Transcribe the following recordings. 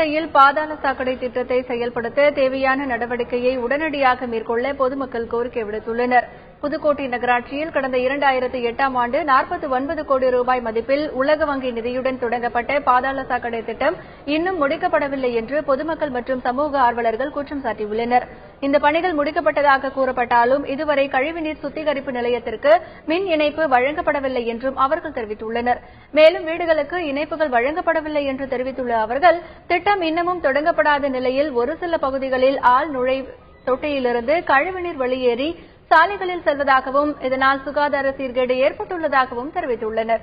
புதுக்கோட்டையில் பாதாள சாக்கடை திட்டத்தை செயல்படுத்த தேவையான நடவடிக்கையை உடனடியாக மேற்கொள்ள பொதுமக்கள் கோரிக்கை விடுத்துள்ளனர். புதுக்கோட்டை நகராட்சியில் கடந்த 2008ஆம் ஆண்டு 49 கோடி ரூபாய் மதிப்பில் உலக வங்கி நிதியுடன் தொடங்கப்பட்ட பாதாள சாக்கடை திட்டம் இன்னும் முடிக்கப்படவில்லை என்று பொதுமக்கள் மற்றும் சமூக ஆர்வலர்கள் குற்றம் சாட்டியுள்ளனர். இந்த பணிகள் முடிக்கப்பட்டதாக கூறப்பட்டாலும் இதுவரை கழிவுநீர் சுத்திகரிப்பு நிலையத்திற்கு மின் இணைப்பு வழங்கப்படவில்லை என்றும் அவர்கள் தெரிவித்துள்ளனர். மேலும் வீடுகளுக்கு இணைப்புகள் வழங்கப்படவில்லை என்று தெரிவித்துள்ள அவர்கள் திட்டம் இன்னமும் தொடங்கப்படாத நிலையில் ஒரு சில பகுதிகளில் ஆள் நுழைவு தொட்டியிலிருந்து கழிவுநீர் வெளியேறி சாலைகளில் செல்வதாகவும் இதனால் சுகாதார சீர்கேடு ஏற்பட்டுள்ளதாகவும் தெரிவித்துள்ளனர்.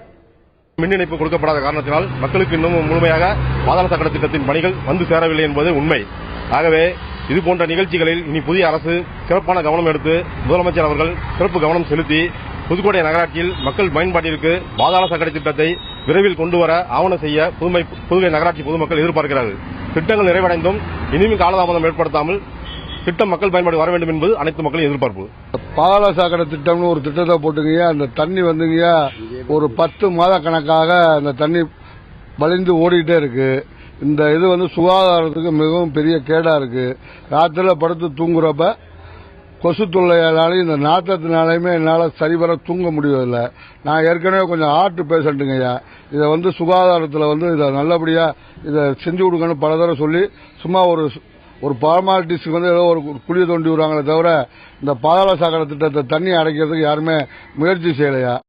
மின் இணைப்பு கொடுக்கப்படாத காரணத்தினால் மக்களுக்கு இன்னும் முழுமையாக பாதாள சாக்கடை திட்டத்தின் பணிகள் வந்து சேரவில்லை என்பது உண்மை. ஆகவே இதுபோன்ற நிகழ்ச்சிகளில் இனி புதிய அரசு சிறப்பான கவனம் எடுத்து முதலமைச்சர் அவர்கள் சிறப்பு கவனம் செலுத்தி புதுக்கோட்டை நகராட்சியில் மக்கள் பயன்பாட்டிற்கு பாதாள சாக்கடை திட்டத்தை விரைவில் கொண்டுவர ஆவணம் செய்ய புதுவை நகராட்சி பொதுமக்கள் எதிர்பார்க்கிறார்கள். திட்டங்கள் நிறைவடைந்தும் இனியும் காலதாமதம் ஏற்படுத்தாமல் திட்டம் மக்கள் பயன்பாடு வர வேண்டும் என்பது அனைத்து மக்களின் எதிர்பார்ப்பு. பாதாள சாக்கடை திட்டம்னு ஒரு திட்டத்தை போட்டுங்க. அந்த தண்ணி வந்துங்க ஒரு 10 மாத கணக்காக அந்த தண்ணி வலிந்து ஓடிட்டே இருக்கு. இந்த இது சுகாதாரத்துக்கு மிகவும் பெரிய கேடா இருக்கு. ராத்திரில படுத்து தூங்குறப்ப கொசு தொல்லையாலும் இந்த நாற்றத்தினாலுமே என்னால் சரிவர தூங்க முடியவில்லை. நான் ஏற்கனவே கொஞ்சம் ஹார்ட் பேஷண்ட்டுங்கய்யா. இதை சுகாதாரத்தில் இதை நல்லபடியா இதை செஞ்சு கொடுக்கணும் பல தடவை சொல்லி சும்மா ஒரு ஃபார்மாலிட்டிஸ்க்கு ஏதோ ஒரு குழியை தோண்டி விடுறாங்களே தவிர இந்த பாதாள சாக்கடை திட்டத்தை தண்ணி அடைக்கிறதுக்கு யாருமே முயற்சி செய்யலையா.